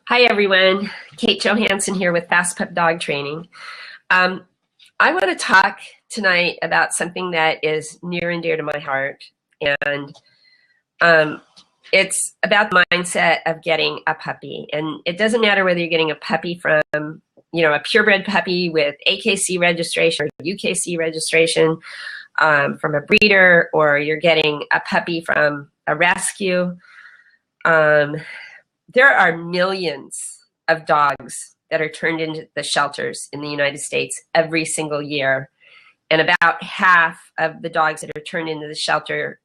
Hi everyone, Kate Johansson here with Fast Pup Dog Training. I want to talk tonight about something that is near and dear to my heart, and it's about the mindset of getting a puppy. And it doesn't matter whether you're getting a puppy from, a purebred puppy with AKC registration or UKC registration from a breeder, or you're getting a puppy from a rescue. There are millions of dogs that are turned into the shelters in the United States every single year. And about half of the dogs that are turned into the shelter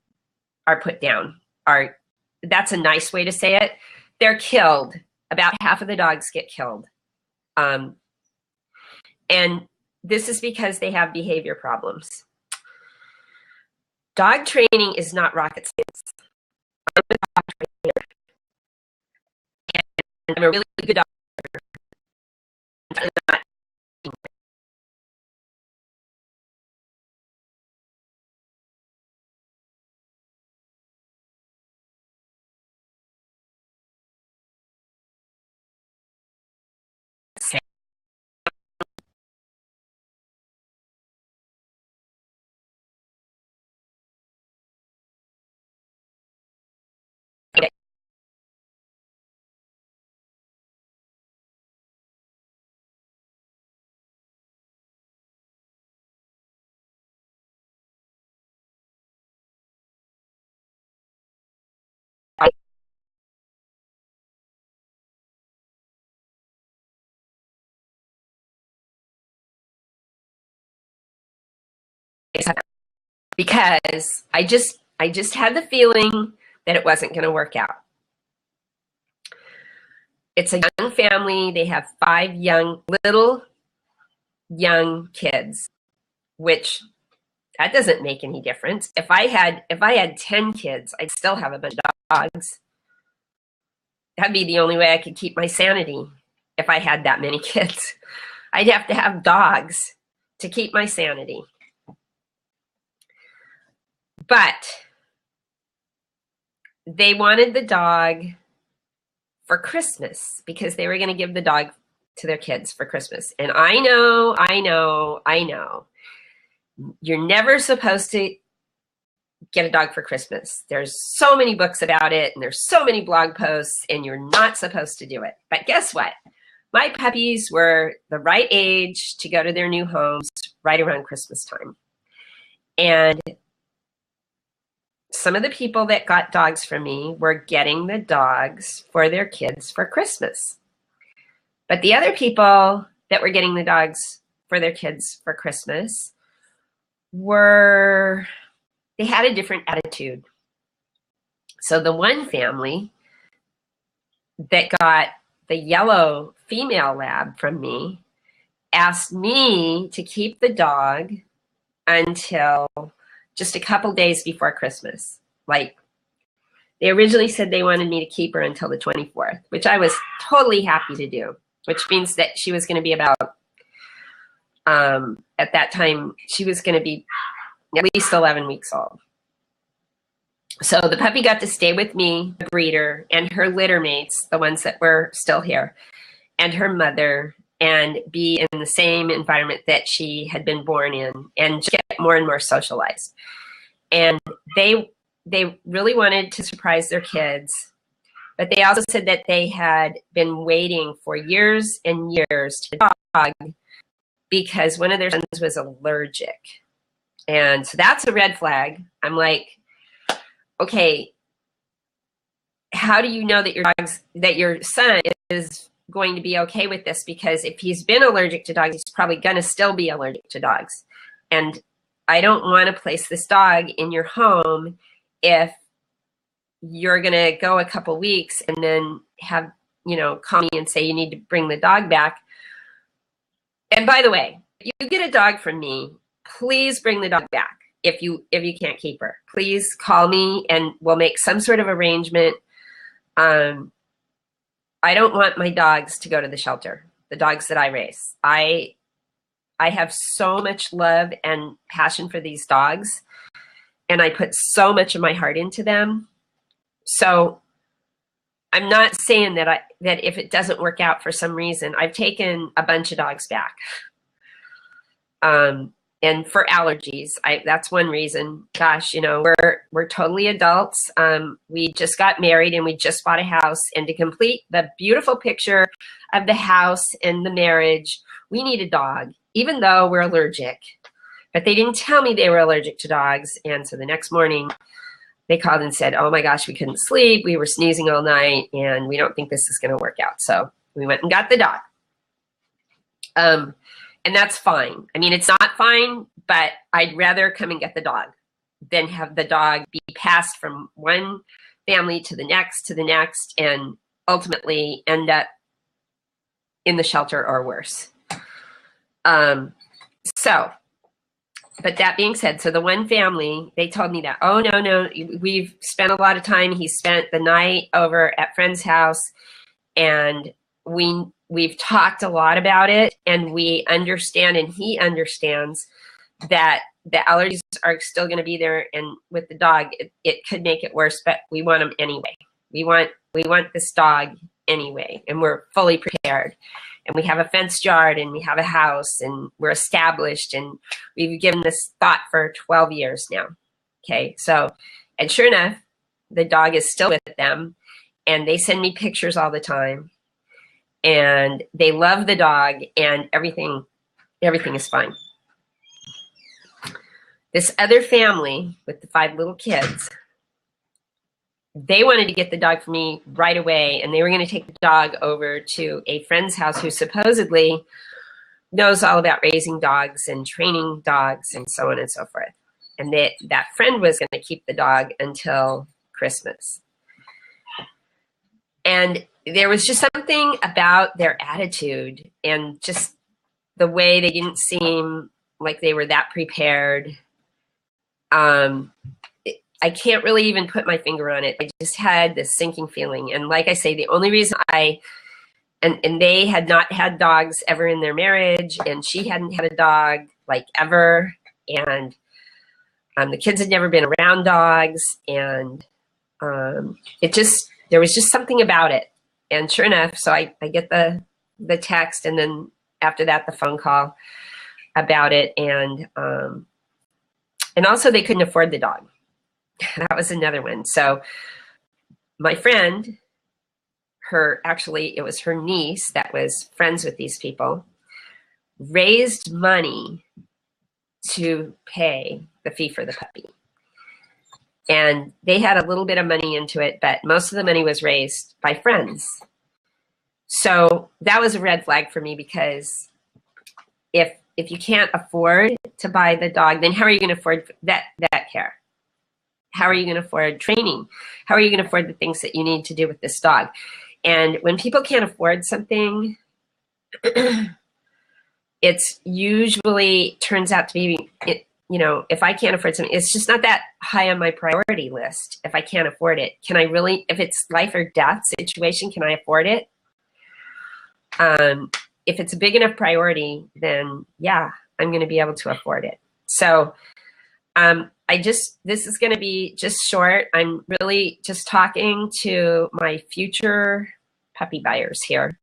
are put down. That's a nice way to say it. They're killed. About half of the dogs get killed. And this is because they have behavior problems. Dog training is not rocket science. I'm a dog trainer. And I'm a really good dog trainer. Because I just had the feeling that it wasn't going to work out. It's a young family. They have 5 little young kids, which that doesn't make any difference. If I had 10 kids, I'd still have a bunch of dogs. That'd be the only way I could keep my sanity if I had that many kids. I'd have to have dogs to keep my sanity. But they wanted the dog for Christmas because they were going to give the dog to their kids for Christmas. And I know. You're never supposed to get a dog for Christmas. There's so many books about it, and there's so many blog posts, and you're not supposed to do it. But guess what? My puppies were the right age to go to their new homes right around Christmas time. And some of the people that got dogs from me were getting the dogs for their kids for Christmas. But the other people that were getting the dogs for their kids for Christmas they had a different attitude. So the one family that got the yellow female lab from me asked me to keep the dog until just a couple days before Christmas. Like, they originally said they wanted me to keep her until the 24th, which I was totally happy to do, which means that she was going to be about, at that time, she was going to be at least 11 weeks old. So the puppy got to stay with me, the breeder, and her litter mates, the ones that were still here, and her mother, and be in the same environment that she had been born in, and get more and more socialized. And they really wanted to surprise their kids, but they also said that they had been waiting for years and years to get a dog because one of their sons was allergic. And so that's a red flag. I'm like, okay, how do you know that your son is going to be okay with this? Because if he's been allergic to dogs, he's probably going to still be allergic to dogs. And I don't want to place this dog in your home if you're going to go a couple weeks and then have, call me and say you need to bring the dog back. And by the way, if you get a dog from me, please bring the dog back. If you can't keep her, please call me and we'll make some sort of arrangement. I don't want my dogs to go to the shelter, the dogs that I raise. I have so much love and passion for these dogs, and I put so much of my heart into them. So I'm not saying that that if it doesn't work out for some reason, I've taken a bunch of dogs back. And for allergies, that's one reason. Gosh, you know, we're totally adults. We just got married and we just bought a house. And to complete the beautiful picture of the house and the marriage, we need a dog, even though we're allergic. But they didn't tell me they were allergic to dogs. And so the next morning, they called and said, oh my gosh, we couldn't sleep. We were sneezing all night and we don't think this is going to work out. So we went and got the dog. And that's fine. I mean, it's not fine, but I'd rather come and get the dog than have the dog be passed from one family to the next, and ultimately end up in the shelter or worse. But that being said, so the one family, they told me that, oh, no, we've spent a lot of time. He spent the night over at friend's house, and we've talked a lot about it, and we understand, and he understands that the allergies are still going to be there, and with the dog, it could make it worse, but we want him anyway. We want this dog anyway, and we're fully prepared. And we have a fenced yard, and we have a house, and we're established, and we've given this thought for 12 years now. Okay, so, and sure enough, the dog is still with them, and they send me pictures all the time, and they love the dog, and everything is fine. This other family with the 5 little kids, they wanted to get the dog for me right away, and they were going to take the dog over to a friend's house who supposedly knows all about raising dogs and training dogs and so on and so forth. And that friend was going to keep the dog until Christmas. And there was just something about their attitude and just the way they didn't seem like they were that prepared. I can't really even put my finger on it. I just had this sinking feeling. And like I say, the only reason and they had not had dogs ever in their marriage, and she hadn't had a dog like ever. And the kids had never been around dogs. And there was just something about it. And sure enough, so I get the text, and then after that, the phone call about it. And also they couldn't afford the dog. That was another one. So my friend, it was her niece that was friends with these people, raised money to pay the fee for the puppy. And they had a little bit of money into it, but most of the money was raised by friends. So that was a red flag for me, because if you can't afford to buy the dog, then how are you going to afford that care? How are you going to afford training? How are you going to afford the things that you need to do with this dog? And when people can't afford something, it's usually turns out to be, you know, if I can't afford something, it's just not that high on my priority list. If I can't afford it, can I really, if it's life or death situation, can I afford it? If it's a big enough priority, then yeah, I'm going to be able to afford it. So, this is going to be just short. I'm really just talking to my future puppy buyers here.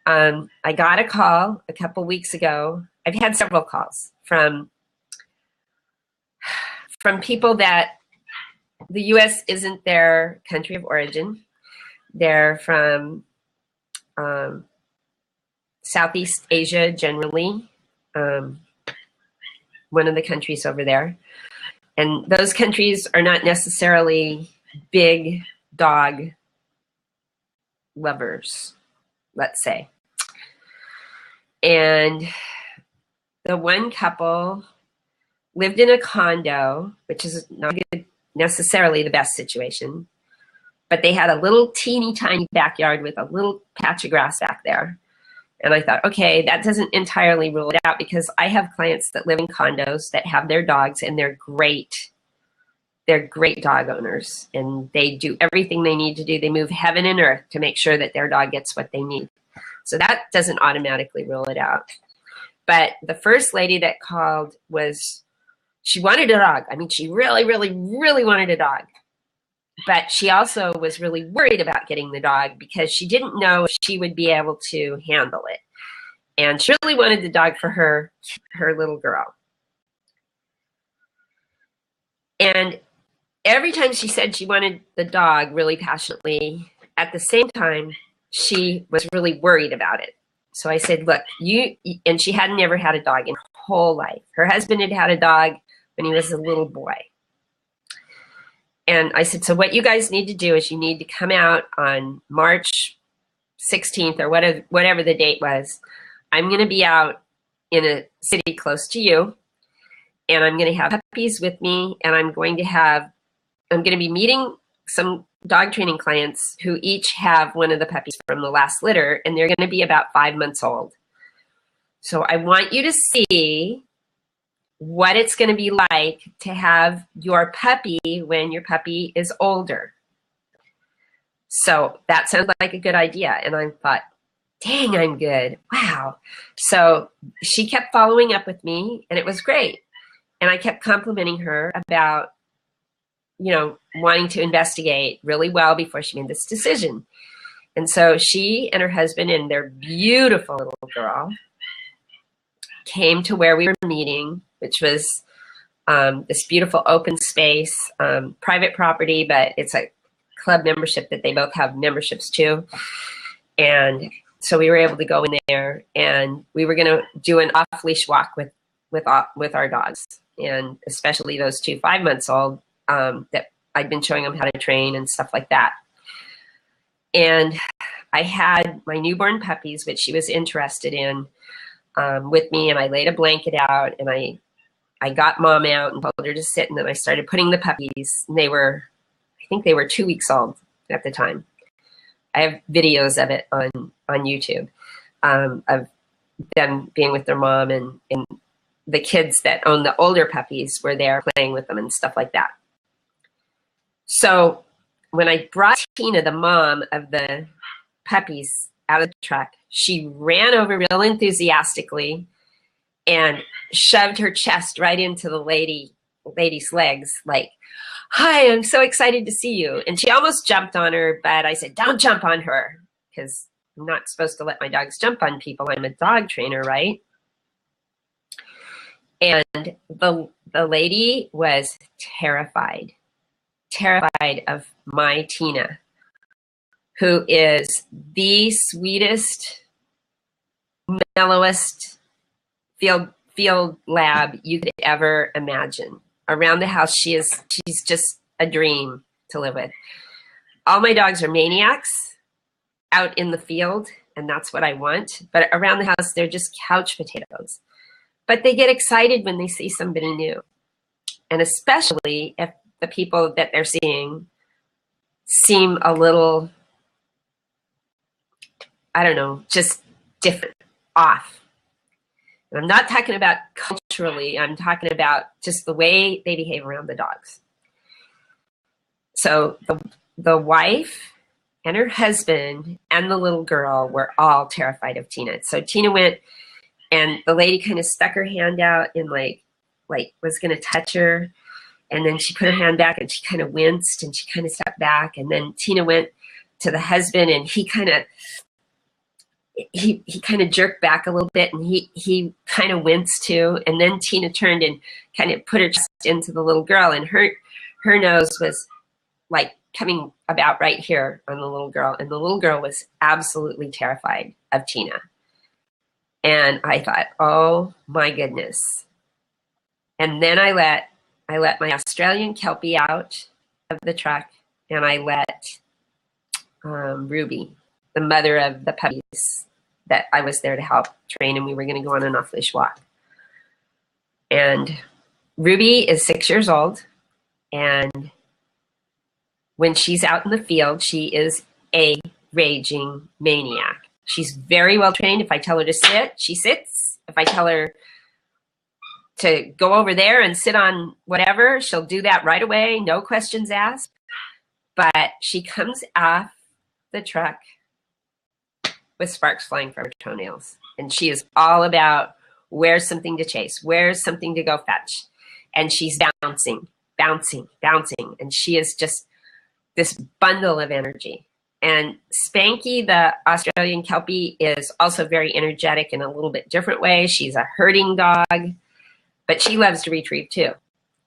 I got a call a couple weeks ago. I've had several calls from people that the U.S. isn't their country of origin. They're from Southeast Asia generally, one of the countries over there. And those countries are not necessarily big dog lovers, let's say. And the one couple lived in a condo, which is not necessarily the best situation, but they had a little teeny tiny backyard with a little patch of grass back there. And I thought, okay, that doesn't entirely rule it out, because I have clients that live in condos that have their dogs, and they're great. They're great dog owners, and they do everything they need to do. They move heaven and earth to make sure that their dog gets what they need. So that doesn't automatically rule it out. But the first lady that called she wanted a dog. I mean, she really, really, really wanted a dog. but she also was really worried about getting the dog because she didn't know if she would be able to handle it. And she really wanted the dog for her little girl. And every time she said she wanted the dog really passionately, at the same time, she was really worried about it. So I said, look, and she had never had a dog in her whole life. Her husband had had a dog when he was a little boy. And I said, so what you guys need to do is you need to come out on March 16th or whatever the date was. I'm going to be out in a city close to you, and I'm going to have puppies with me, and I'm going to be meeting some dog training clients who each have one of the puppies from the last litter, and they're going to be about 5 months old. So I want you to see what it's going to be like to have your puppy when your puppy is older. So that sounds like a good idea. And I thought, dang, I'm good. Wow. So she kept following up with me, and it was great. And I kept complimenting her about, wanting to investigate really well before she made this decision. And so she and her husband and their beautiful little girl came to where we were meeting, which was this beautiful open space, private property, but it's a club membership that they both have memberships to. And so we were able to go in there, and we were going to do an off-leash walk with our dogs, and especially those 2 5-months-old that I'd been showing them how to train and stuff like that. And I had my newborn puppies, which she was interested in, with me, and I laid a blanket out, and I got Mom out and told her to sit, and then I started putting the puppies, and I think they were 2 weeks old at the time. I have videos of it on YouTube, of them being with their mom, and the kids that own the older puppies were there playing with them and stuff like that. So when I brought Tina, the mom of the puppies, out of the truck, she ran over real enthusiastically and shoved her chest right into the lady's legs, like, hi, I'm so excited to see you. And she almost jumped on her, but I said, don't jump on her, because I'm not supposed to let my dogs jump on people. I'm a dog trainer, right? And the lady was terrified of my Tina, who is the sweetest, mellowest field lab you could ever imagine. Around the house, she's just a dream to live with. All my dogs are maniacs out in the field, and that's what I want. But around the house, they're just couch potatoes. But they get excited when they see somebody new. And especially if the people that they're seeing seem a little, I don't know, just different, off. And I'm not talking about culturally, I'm talking about just the way they behave around the dogs. So the wife and her husband and the little girl were all terrified of Tina. So Tina went, and the lady kind of stuck her hand out and like was going to touch her. And then she put her hand back, and she kind of winced, and she kind of stepped back. And then Tina went to the husband, and he kind of jerked back a little bit, and he kind of winced too. And then Tina turned and kind of put her chest into the little girl, and her nose was like coming about right here on the little girl. And the little girl was absolutely terrified of Tina. And I thought, oh my goodness. And then I let my Australian Kelpie out of the truck, and I let Ruby, the mother of the puppies that I was there to help train, and we were going to go on an off-leash walk. And Ruby is 6 years old, and when she's out in the field, she is a raging maniac. She's very well trained. If I tell her to sit, she sits. If I tell her to go over there and sit on whatever, she'll do that right away, no questions asked. But she comes off the truck with sparks flying from her toenails. And she is all about, where's something to chase? Where's something to go fetch? And she's bouncing. And she is just this bundle of energy. And Spanky, the Australian Kelpie, is also very energetic in a little bit different way. She's a herding dog, but she loves to retrieve too.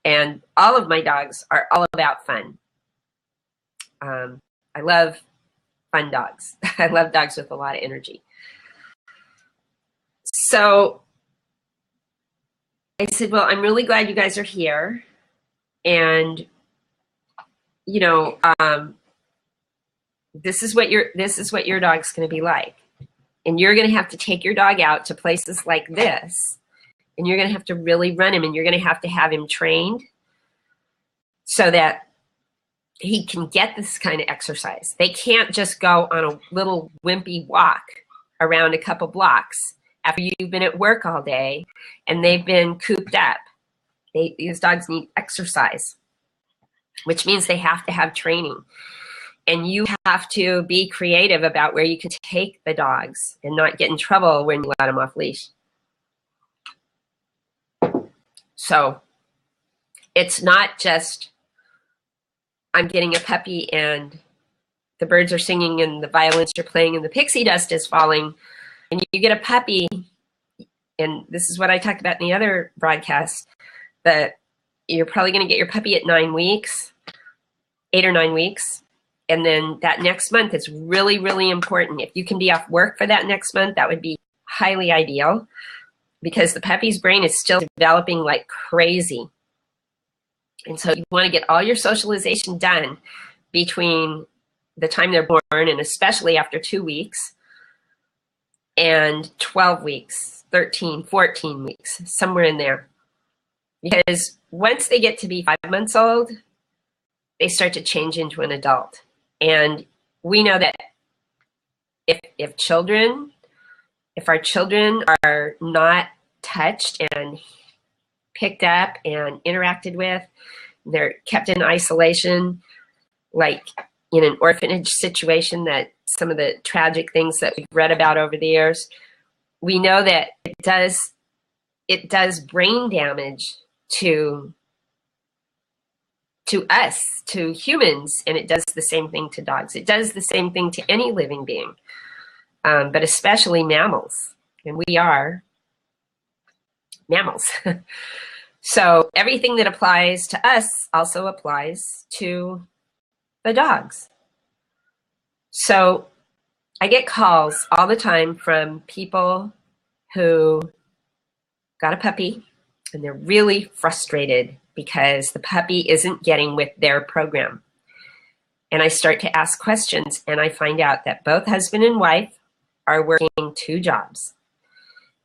And all of my dogs are all about fun. I love fun dogs. I love dogs with a lot of energy. So I said, well, I'm really glad you guys are here. And, you know, this is what your dog's going to be like. And you're going to have to take your dog out to places like this. And you're going to have to really run him, and you're going to have him trained so that he can get this kind of exercise. They can't just go on a little wimpy walk around a couple blocks after you've been at work all day and they've been cooped up. These dogs need exercise, which means they have to have training. And you have to be creative about where you can take the dogs and not get in trouble when you let them off leash. So it's not just I'm getting a puppy and the birds are singing and the violins are playing and the pixie dust is falling, and you get a puppy, and this is what I talked about in the other broadcast, that you're probably going to get your puppy at 9 weeks, 8 or 9 weeks. And then that next month is really, really important. If you can be off work for that next month, that would be highly ideal, because the puppy's brain is still developing like crazy. And so you want to get all your socialization done between the time they're born, and especially after 2 weeks, and 12 weeks, 13, 14 weeks, somewhere in there. Because once they get to be 5 months old, they start to change into an adult. And we know that if our children are not touched and picked up and interacted with, they're kept in isolation, like in an orphanage situation, that some of the tragic things that we've read about over the years, we know that it does brain damage to us, to humans, and it does the same thing to dogs. It does the same thing to any living being, but especially mammals, and we are mammals. So everything that applies to us also applies to the dogs. So I get calls all the time from people who got a puppy and they're really frustrated because the puppy isn't getting with their program. And I start to ask questions, and I find out that both husband and wife are working 2 jobs.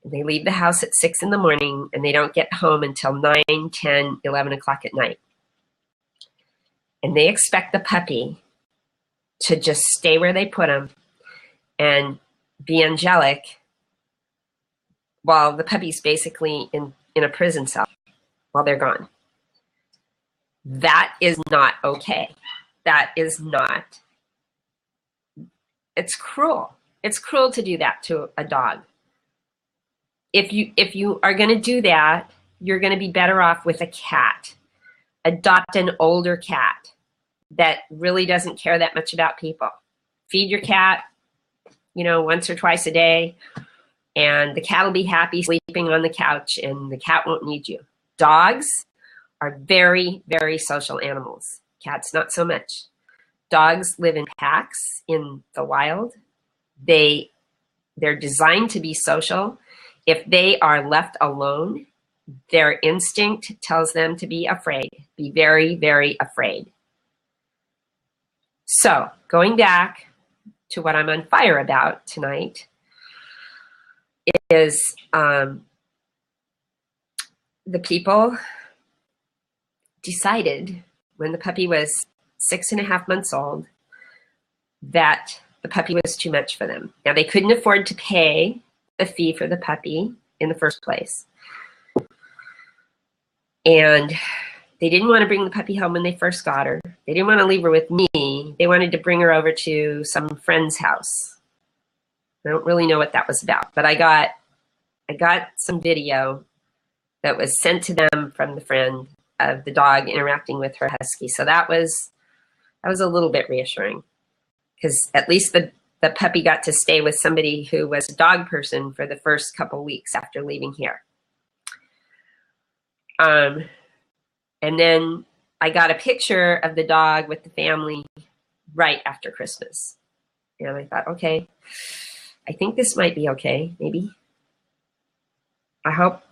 They leave the house at 6 in the morning and they don't get home until 9, 10, 11 o'clock at night. And they expect the puppy to just stay where they put him and be angelic while the puppy's basically in a prison cell while they're gone. That is not okay. That is not. It's cruel. It's cruel to do that to a dog. If you are going to do that, you're going to be better off with a cat. Adopt an older cat that really doesn't care that much about people. Feed your cat, once or twice a day, and the cat will be happy sleeping on the couch, and the cat won't need you. Dogs are very, very social animals. Cats, not so much. Dogs live in packs in the wild. They're designed to be social. If they are left alone, their instinct tells them to be afraid, be very, very afraid. So going back to what I'm on fire about tonight is the people decided when the puppy was 6.5 months old that the puppy was too much for them. Now, they couldn't afford to pay the fee for the puppy in the first place. And they didn't want to bring the puppy home when they first got her. They didn't want to leave her with me. They wanted to bring her over to some friend's house. I don't really know what that was about, but I got some video that was sent to them from the friend of the dog interacting with her husky. So that was That was a little bit reassuring, because at least the puppy got to stay with somebody who was a dog person for the first couple weeks after leaving here. And then I got a picture of the dog with the family right after Christmas. And I thought, okay, I think this might be okay, maybe. I hope.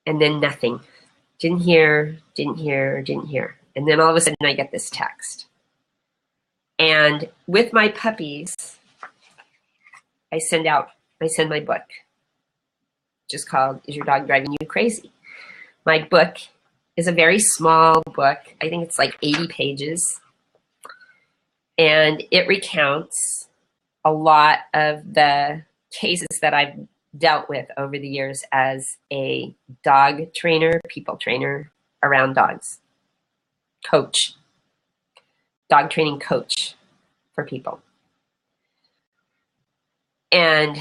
And then nothing. Didn't hear. And then all of a sudden I get this text. And with my puppies, I send my book, just called Is Your Dog Driving You Crazy? My book is a very small book. I think it's like 80 pages. And it recounts a lot of the cases that I've dealt with over the years as a dog trainer, people trainer around dogs, coach, dog training coach for people. And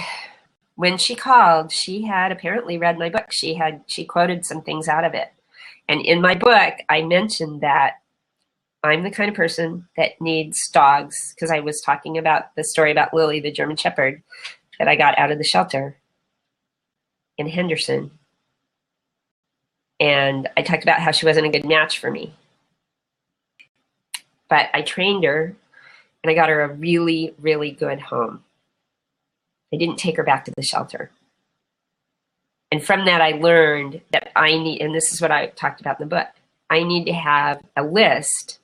when she called, she had apparently read my book. She quoted some things out of it. And in my book, I mentioned that I'm the kind of person that needs dogs, because I was talking about the story about Lily, the German Shepherd, that I got out of the shelter in Henderson. And I talked about how she wasn't a good match for me. But I trained her, and I got her a really, really good home. I didn't take her back to the shelter. And from that, I learned that I need, and this is what I talked about in the book, I need to have a list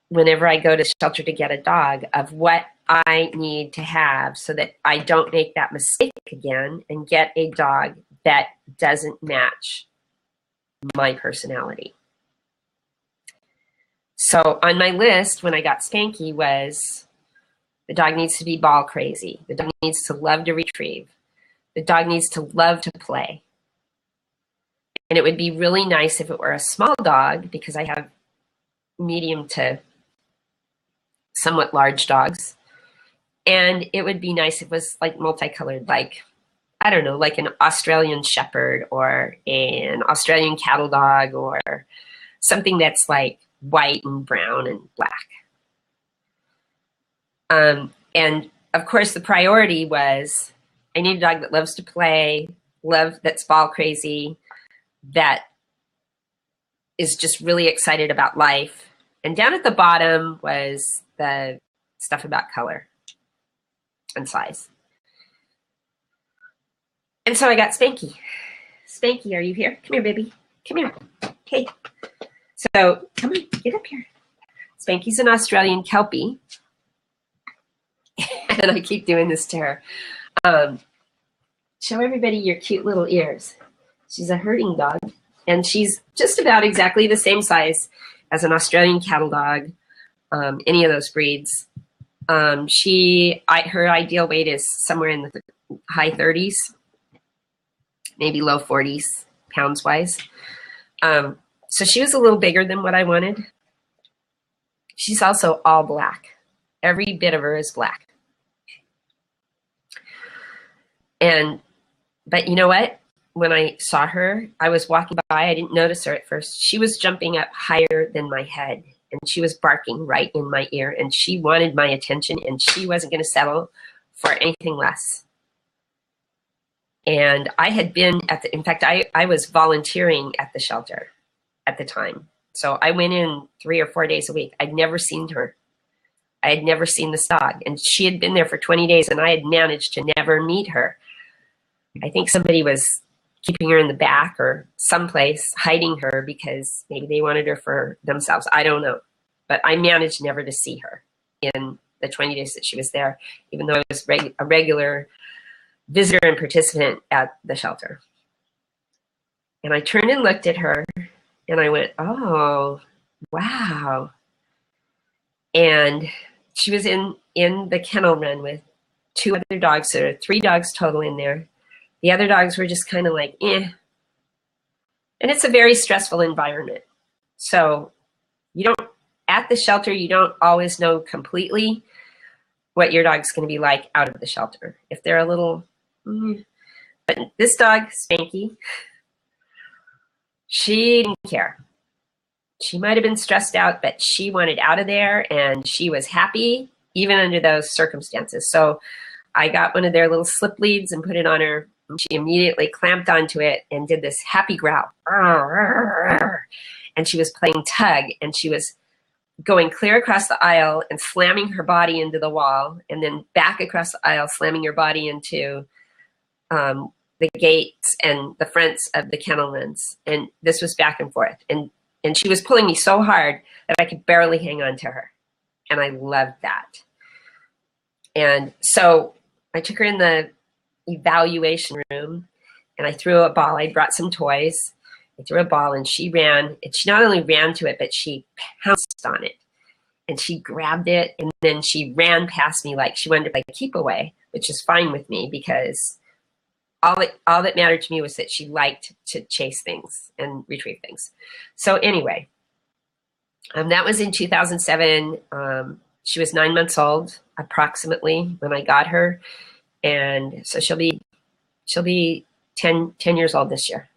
whenever I go to shelter to get a dog of what I need to have so that I don't make that mistake again and get a dog that doesn't match my personality. So on my list when I got Spanky was, the dog needs to be ball crazy. The dog needs to love to retrieve. The dog needs to love to play. And it would be really nice if it were a small dog, because I have medium to somewhat large dogs. And it would be nice if it was like multicolored, like, I don't know, like an Australian Shepherd or an Australian cattle dog, or something that's like white and brown and black. And of course the priority was, I need a dog that loves to play, that's ball crazy, that is just really excited about life. And down at the bottom was the stuff about color and size. And so I got Spanky. Spanky, are you here? Come here, baby. Come here. Okay. So come on, get up here. Spanky's an Australian Kelpie. And I keep doing this to her. Show everybody your cute little ears. She's a herding dog, and she's just about exactly the same size as an Australian cattle dog, any of those breeds. Her ideal weight is somewhere in the high 30s, maybe low 40s, pounds-wise. So she was a little bigger than what I wanted. She's also all black. Every bit of her is black. But you know what? When I saw her, I was walking by, I didn't notice her at first. She was jumping up higher than my head, and she was barking right in my ear, and she wanted my attention, and she wasn't going to settle for anything less. And I had been in fact, I was volunteering at the shelter at the time. So I went in 3 or 4 days a week. I'd never seen her. I had never seen this dog, and she had been there for 20 days, and I had managed to never meet her. I think somebody was keeping her in the back or someplace, hiding her because maybe they wanted her for themselves. I don't know. But I managed never to see her in the 20 days that she was there, even though I was a regular visitor and participant at the shelter. And I turned and looked at her, and I went, oh, wow. And she was in the kennel run with 2 other dogs. So there were 3 dogs total in there. The other dogs were just kind of like, eh. And it's a very stressful environment. So at the shelter, you don't always know completely what your dog's going to be like out of the shelter. If they're a little, but this dog, Spanky, she didn't care. She might have been stressed out, but she wanted out of there and she was happy even under those circumstances. So I got one of their little slip leads and put it on her. And she immediately clamped onto it and did this happy growl. And she was playing tug, and she was going clear across the aisle and slamming her body into the wall, and then back across the aisle, slamming her body into the gates and the fronts of the kennel lens. And this was back and forth. And she was pulling me so hard that I could barely hang on to her. And I loved that. And so I took her in the evaluation room and I threw a ball. I brought some toys. I threw a ball and she ran. And she not only ran to it, but she pounced on it. And she grabbed it and then she ran past me like she wanted to play keep away, which is fine with me because all that mattered to me was that she liked to chase things and retrieve things. So anyway, that was in 2007. She was 9 months old approximately when I got her. And so she'll be 10 years old this year.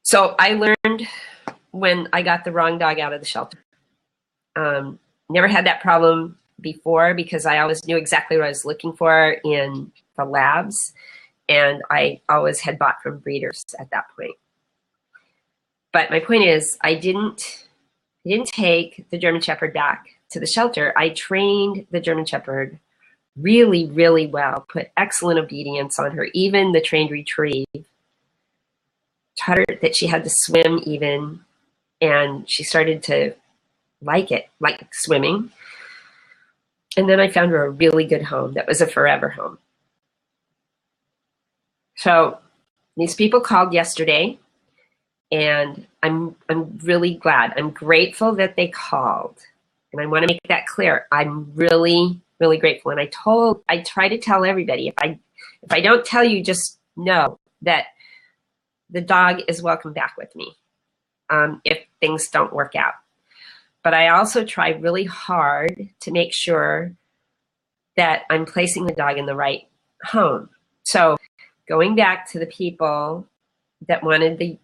So I learned when I got the wrong dog out of the shelter. Never had that problem before because I always knew exactly what I was looking for in the labs, and I always had bought from breeders at that point. But my point is, I didn't take the German Shepherd back to the shelter. I trained the German Shepherd really, really well, put excellent obedience on her, even the trained retrieve. Taught her that she had to swim even, and she started to like it, like swimming. And then I found her a really good home that was a forever home. So these people called yesterday, and I'm really glad. I'm grateful that they called. And I want to make that clear. I'm really, really grateful. And I try to tell everybody, if I don't tell you, just know that the dog is welcome back with me if things don't work out. But I also try really hard to make sure that I'm placing the dog in the right home. So going back to the people that wanted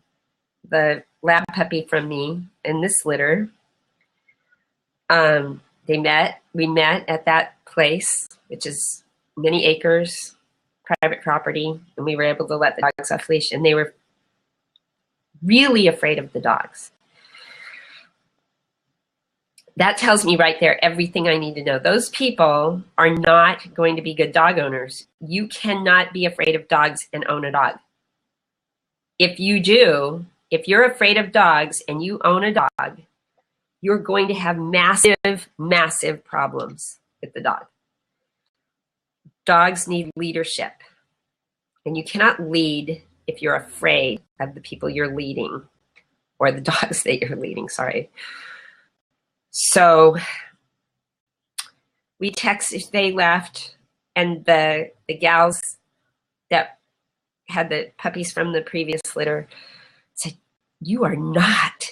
the lab puppy from me in this litter, we met at that place, which is many acres, private property, and we were able to let the dogs off leash, and they were really afraid of the dogs. That tells me right there everything I need to know. Those people are not going to be good dog owners. You cannot be afraid of dogs and own a dog. If you do, if you're afraid of dogs and you own a dog, you're going to have massive, massive problems with the dog. Dogs need leadership. And you cannot lead if you're afraid of the people you're leading, or the dogs that you're leading, sorry. So we texted, they left, and the gals that had the puppies from the previous litter said, "You are not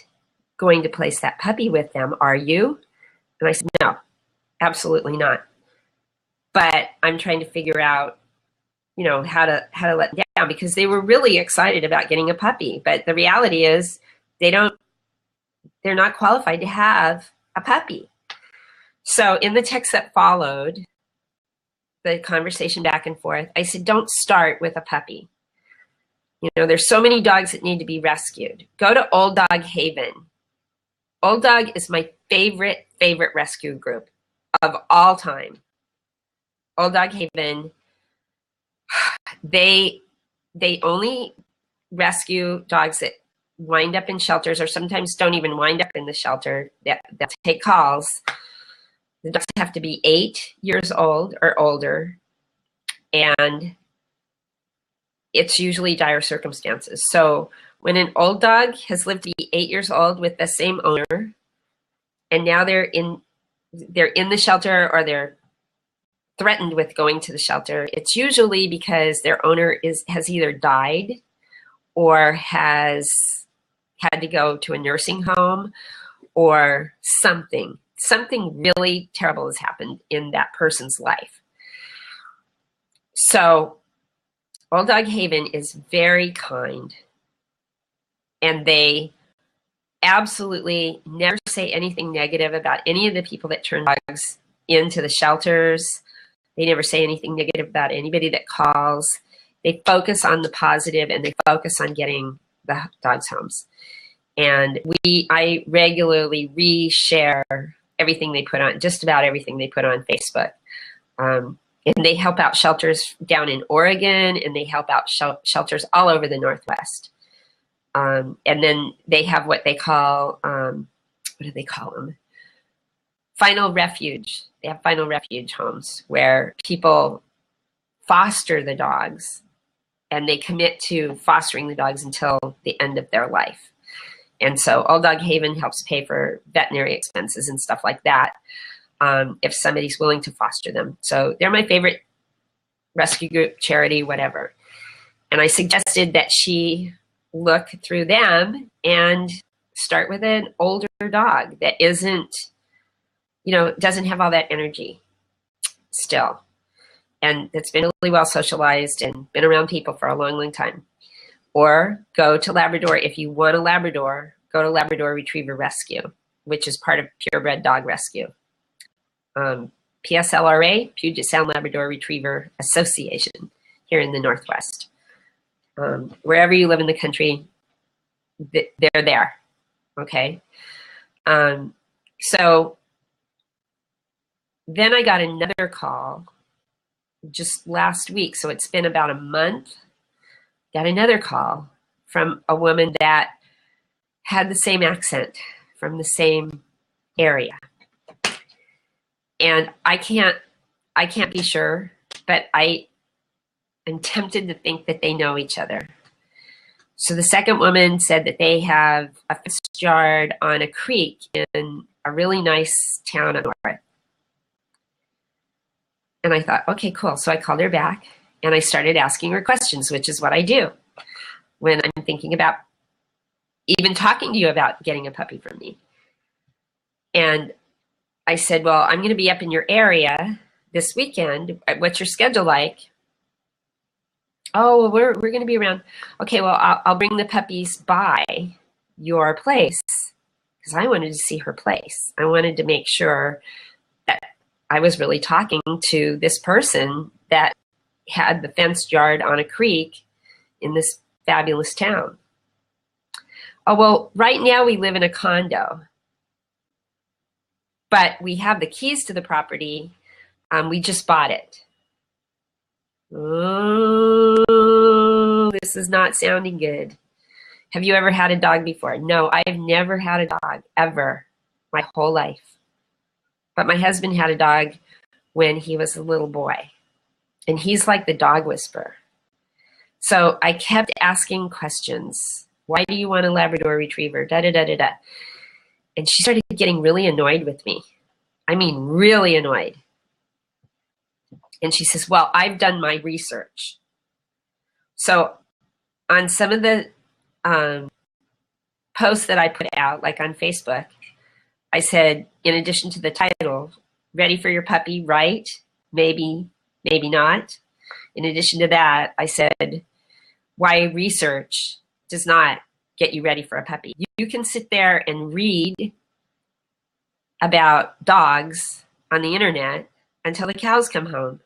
going to place that puppy with them, are you?" And I said, "No, absolutely not. But I'm trying to figure out, you know, how to let them down," because they were really excited about getting a puppy. But the reality is they're not qualified to have a puppy. So in the text that followed the conversation back and forth, I said, don't start with a puppy. You know, there's so many dogs that need to be rescued. Go to Old Dog Haven. Old Dog is my favorite rescue group of all time. Old Dog Haven, they only rescue dogs that wind up in shelters, or sometimes don't even wind up in the shelter, that take calls. The dogs have to be 8 years old or older, and it's usually dire circumstances. So when an old dog has lived to be 8 years old with the same owner, and now they're in the shelter, or they're threatened with going to the shelter, it's usually because their owner has either died or has had to go to a nursing home, or something really terrible has happened in that person's life. So Old Dog Haven is very kind, and they absolutely never say anything negative about any of the people that turn dogs into the shelters. They never say anything negative about anybody that calls. They focus on the positive, and they focus on getting the dogs homes. And I regularly reshare everything they put on, just about everything they put on Facebook. And they help out shelters down in Oregon, and they help out shelters all over the Northwest. And then they have what they call, what do they call them? Final refuge. They have final refuge homes where people foster the dogs, and they commit to fostering the dogs until the end of their life. And so Old Dog Haven helps pay for veterinary expenses and stuff like that, if somebody's willing to foster them. So they're my favorite rescue group, charity, whatever. And I suggested that she look through them and start with an older dog that isn't, doesn't have all that energy still, and that's been really well socialized and been around people for a long, long time. Or go to Labrador. If you want a Labrador, go to Labrador Retriever Rescue, which is part of Purebred Dog Rescue. PSLRA, Puget Sound Labrador Retriever Association, here in the Northwest. Wherever you live in the country, they're there, okay? So then I got another call just last week, so it's been about a month. Got another call from a woman that had the same accent from the same area. And I can't be sure, but I am tempted to think that they know each other. So the second woman said that they have a fenced yard on a creek in a really nice town up north. And I thought, okay, cool. So I called her back, and I started asking her questions, which is what I do when I'm thinking about even talking to you about getting a puppy from me. And I said, well, I'm going to be up in your area this weekend. What's your schedule like? Oh, well, we're going to be around. Okay, well, I'll bring the puppies by your place, because I wanted to see her place. I wanted to make sure that I was really talking to this person that had the fenced yard on a creek in this fabulous town. Oh, well, right now we live in a condo, but we have the keys to the property. We just bought it. Oh, this is not sounding good. Have you ever had a dog before? No, I've never had a dog, ever, my whole life. But my husband had a dog when he was a little boy, and he's like the dog whisperer. So I kept asking questions. Why do you want a Labrador Retriever? Da, da, da, da, da. And she started getting really annoyed with me. I mean, really annoyed. And she says, well, I've done my research. So on some of the posts that I put out, like on Facebook, I said, in addition to the title, ready for your puppy, right? Maybe, maybe not. In addition to that, I said, why research does not get you ready for a puppy. You can sit there and read about dogs on the internet until the cows come home.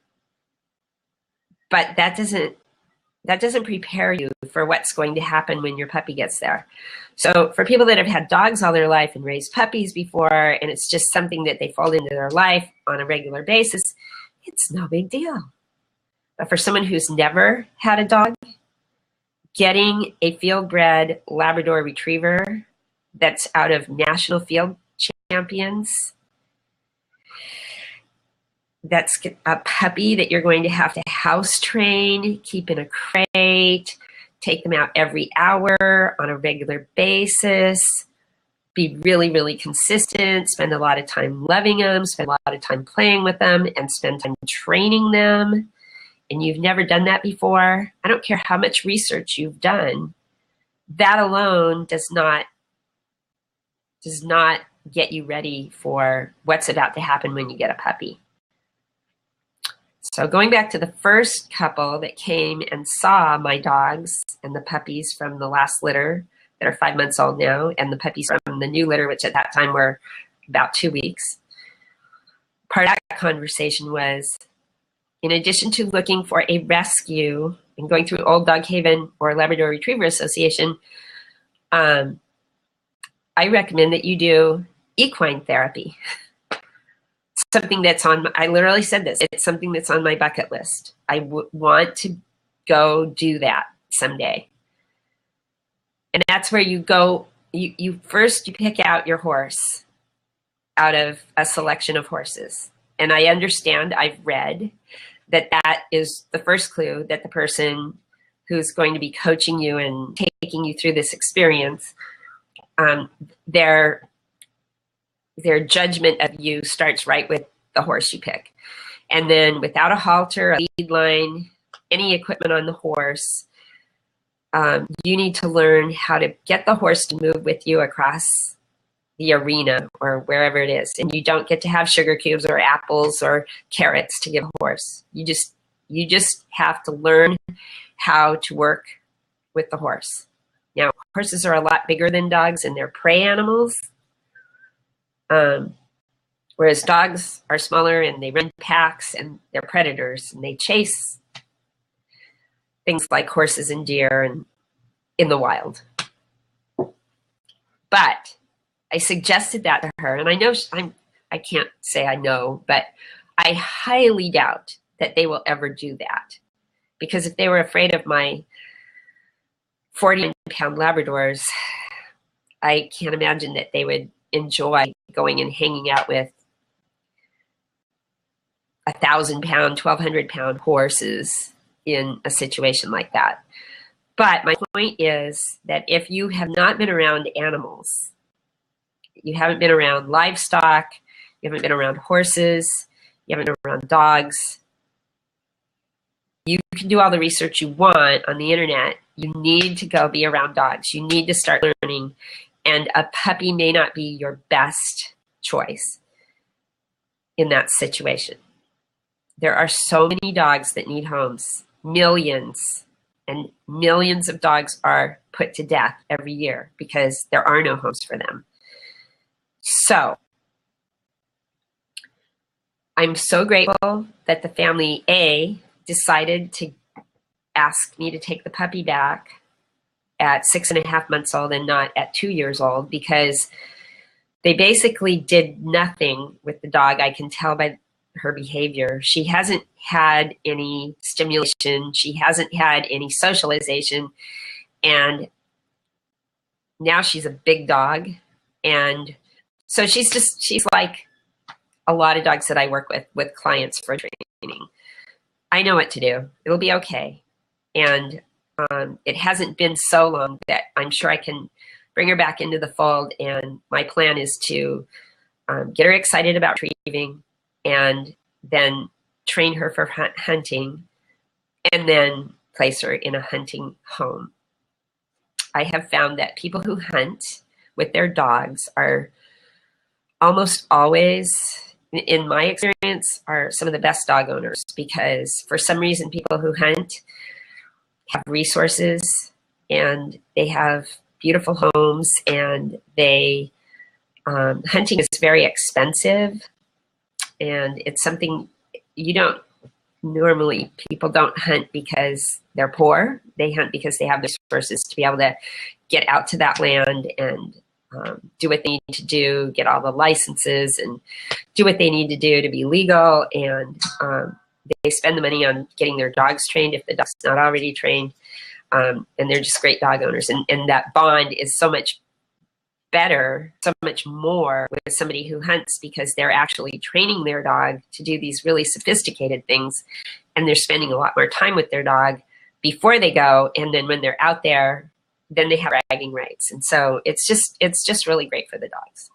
But that doesn't prepare you for what's going to happen when your puppy gets there. So for people that have had dogs all their life and raised puppies before, and it's just something that they fold into their life on a regular basis, it's no big deal. But for someone who's never had a dog, getting a field-bred Labrador Retriever that's out of national field champions, that's a puppy that you're going to have to house train, keep in a crate, take them out every hour on a regular basis, be really, really consistent, spend a lot of time loving them, spend a lot of time playing with them, and spend time training them, and you've never done that before, I don't care how much research you've done, that alone does not get you ready for what's about to happen when you get a puppy. So going back to the first couple that came and saw my dogs and the puppies from the last litter that are 5 months old now, and the puppies from the new litter, which at that time were about 2 weeks, part of that conversation was, in addition to looking for a rescue and going through Old Dog Haven or Labrador Retriever Association, I recommend that you do equine therapy. Something that's on, I literally said this, it's something that's on my bucket list. I want to go do that someday. And that's where you go, you first pick out your horse out of a selection of horses. And I understand, I've read that that is the first clue that the person who's going to be coaching you and taking you through this experience, their judgment of you starts right with the horse you pick. And then without a halter, a lead line, any equipment on the horse, you need to learn how to get the horse to move with you across the arena or wherever it is. And you don't get to have sugar cubes or apples or carrots to give a horse. You just have to learn how to work with the horse. Now, horses are a lot bigger than dogs and they're prey animals. Whereas dogs are smaller and they run packs and they're predators and they chase things like horses and deer and in the wild. But I suggested that to her, and I know I can't say I know, but I highly doubt that they will ever do that. Because if they were afraid of my 40-pound Labradors, I can't imagine that they would enjoy going and hanging out with 1,000-pound, 1,200-pound horses in a situation like that. But my point is that if you have not been around animals, you haven't been around livestock, you haven't been around horses, you haven't been around dogs, you can do all the research you want on the internet. You need to go be around dogs. You need to start learning. And a puppy may not be your best choice in that situation. There are so many dogs that need homes, millions, and millions of dogs are put to death every year because there are no homes for them. So I'm so grateful that the family A decided to ask me to take the puppy back at 6.5 months old and not at 2 years old, because they basically did nothing with the dog. I can tell by her behavior. She hasn't had any stimulation. She hasn't had any socialization. And now she's a big dog. And so she's like a lot of dogs that I work with clients for training. I know what to do. It'll be okay. And it hasn't been so long that I'm sure I can bring her back into the fold. And my plan is to get her excited about retrieving and then train her for hunting and then place her in a hunting home. I have found that people who hunt with their dogs are almost always, in my experience, are some of the best dog owners, because for some reason people who hunt have resources and they have beautiful homes, and they hunting is very expensive, and it's something you don't normally, people don't hunt because they're poor. They hunt because they have the resources to be able to get out to that land and do what they need to do, get all the licenses and do what they need to do to be legal. And they spend the money on getting their dogs trained if the dog's not already trained. And they're just great dog owners. And that bond is so much better, so much more with somebody who hunts, because they're actually training their dog to do these really sophisticated things. And they're spending a lot more time with their dog before they go. And then when they're out there, then they have bragging rights. And so it's just really great for the dogs.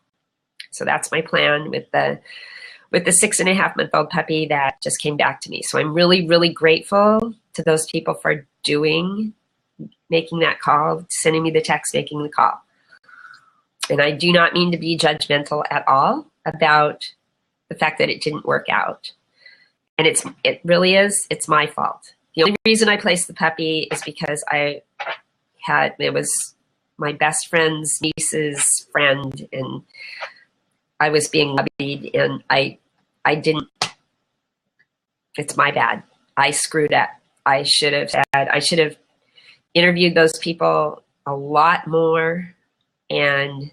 So that's my plan with the 6.5-month-old puppy that just came back to me. So I'm really, really grateful to those people for making that call, sending me the text, making the call. And I do not mean to be judgmental at all about the fact that it didn't work out. And it really is, it's my fault. The only reason I placed the puppy is because it was my best friend's niece's friend, and I was being lobbied, and I didn't, it's my bad. I screwed up. I should have interviewed those people a lot more and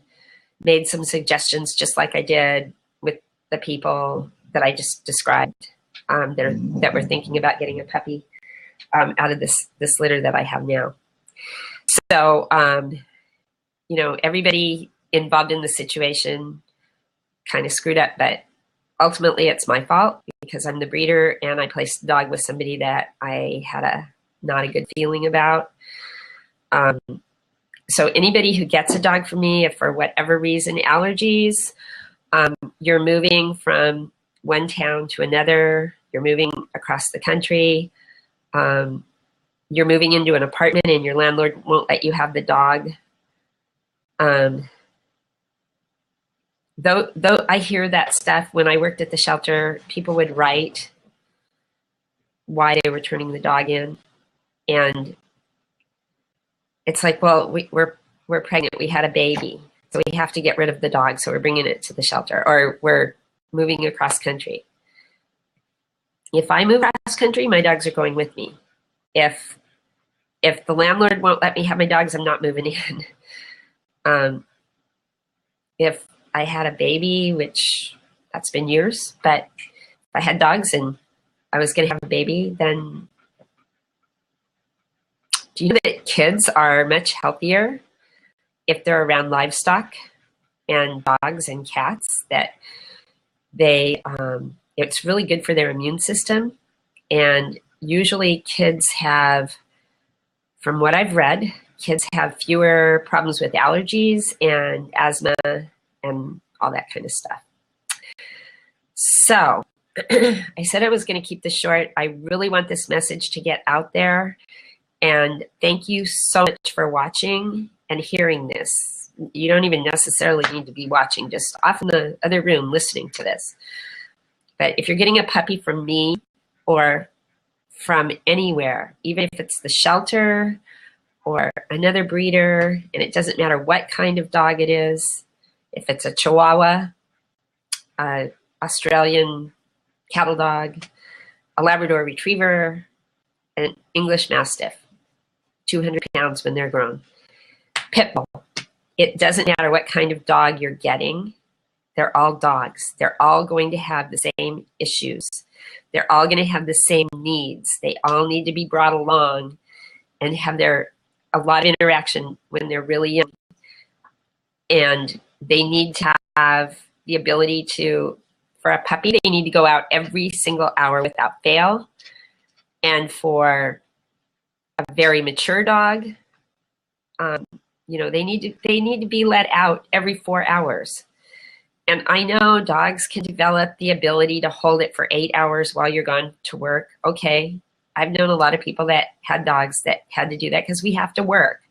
made some suggestions, just like I did with the people that I just described, that were thinking about getting a puppy out of this litter that I have now. So, you know, everybody involved in the situation kind of screwed up, but ultimately it's my fault because I'm the breeder and I placed the dog with somebody that I had not a good feeling about. So anybody who gets a dog from me, if for whatever reason, allergies, you're moving from one town to another, you're moving across the country, you're moving into an apartment and your landlord won't let you have the dog. Though I hear that stuff, when I worked at the shelter, people would write why they were turning the dog in. And it's like, well, we're pregnant, we had a baby, so we have to get rid of the dog, so we're bringing it to the shelter, or we're moving across country. If I move across country, my dogs are going with me. If the landlord won't let me have my dogs, I'm not moving in. If I had a baby, which that's been years, but if I had dogs and I was going to have a baby, then do you know that kids are much healthier if they're around livestock and dogs and cats, that it's really good for their immune system. And usually kids have, from what I've read, kids have fewer problems with allergies and asthma and all that kind of stuff. So I said I was going to keep this short. I really want this message to get out there. And thank you so much for watching and hearing this. You don't even necessarily need to be watching, just off in the other room listening to this. But if you're getting a puppy from me or from anywhere, even if it's the shelter or another breeder, and it doesn't matter what kind of dog it is, if it's a Chihuahua, Australian cattle dog, a Labrador Retriever, an English Mastiff, 200 pounds when they're grown, Pit Bull. It doesn't matter what kind of dog you're getting. They're all dogs. They're all going to have the same issues. They're all going to have the same needs. They all need to be brought along and have a lot of interaction when they're really young. And they need to have the ability to, for a puppy, they need to go out every single hour without fail. And for a very mature dog, you know, they need to be let out every 4 hours. And I know dogs can develop the ability to hold it for 8 hours while you're gone to work. Okay, I've known a lot of people that had dogs that had to do that because we have to work.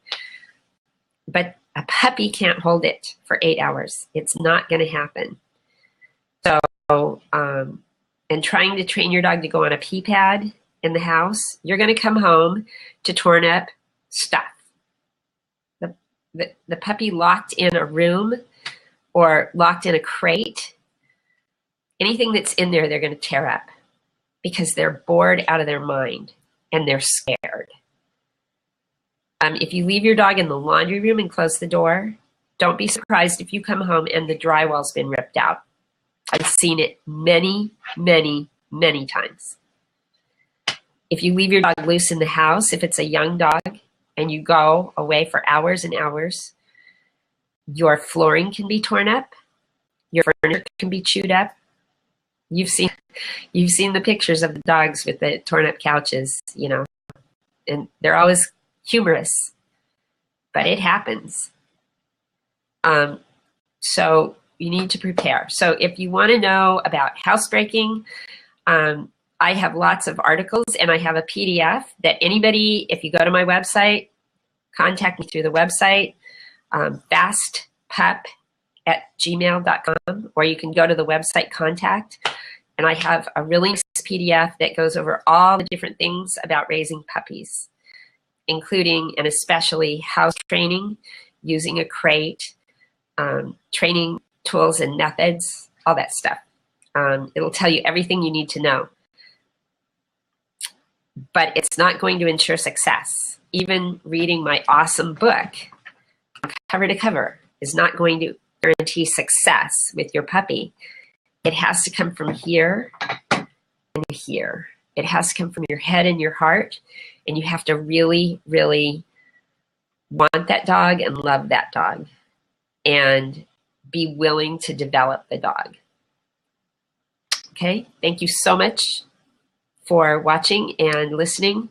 But a puppy can't hold it for 8 hours. It's not going to happen. So, and trying to train your dog to go on a pee pad in the house, you're going to come home to torn up stuff. The puppy locked in a room or locked in a crate, anything that's in there, they're going to tear up because they're bored out of their mind and they're scared. If you leave your dog in the laundry room and close the door, don't be surprised if you come home and the drywall's been ripped out. I've seen it many, many, many times. If you leave your dog loose in the house, if it's a young dog, and you go away for hours and hours, your flooring can be torn up, your furniture can be chewed up. You've seen the pictures of the dogs with the torn up couches, you know, and they're always humorous, but it happens. So you need to prepare. So if you want to know about housebreaking, I have lots of articles and I have a PDF that anybody, if you go to my website, contact me through the website, fastpup@gmail.com, or you can go to the website contact And I have a really nice PDF that goes over all the different things about raising puppies, including and especially house training, using a crate, training tools and methods, all that stuff. It'll tell you everything you need to know. But it's not going to ensure success. Even reading my awesome book, cover to cover, is not going to guarantee success with your puppy. It has to come from here and here. It has to come from your head and your heart, and you have to really, really want that dog and love that dog and be willing to develop the dog. Okay, thank you so much for watching and listening,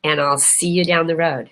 and I'll see you down the road.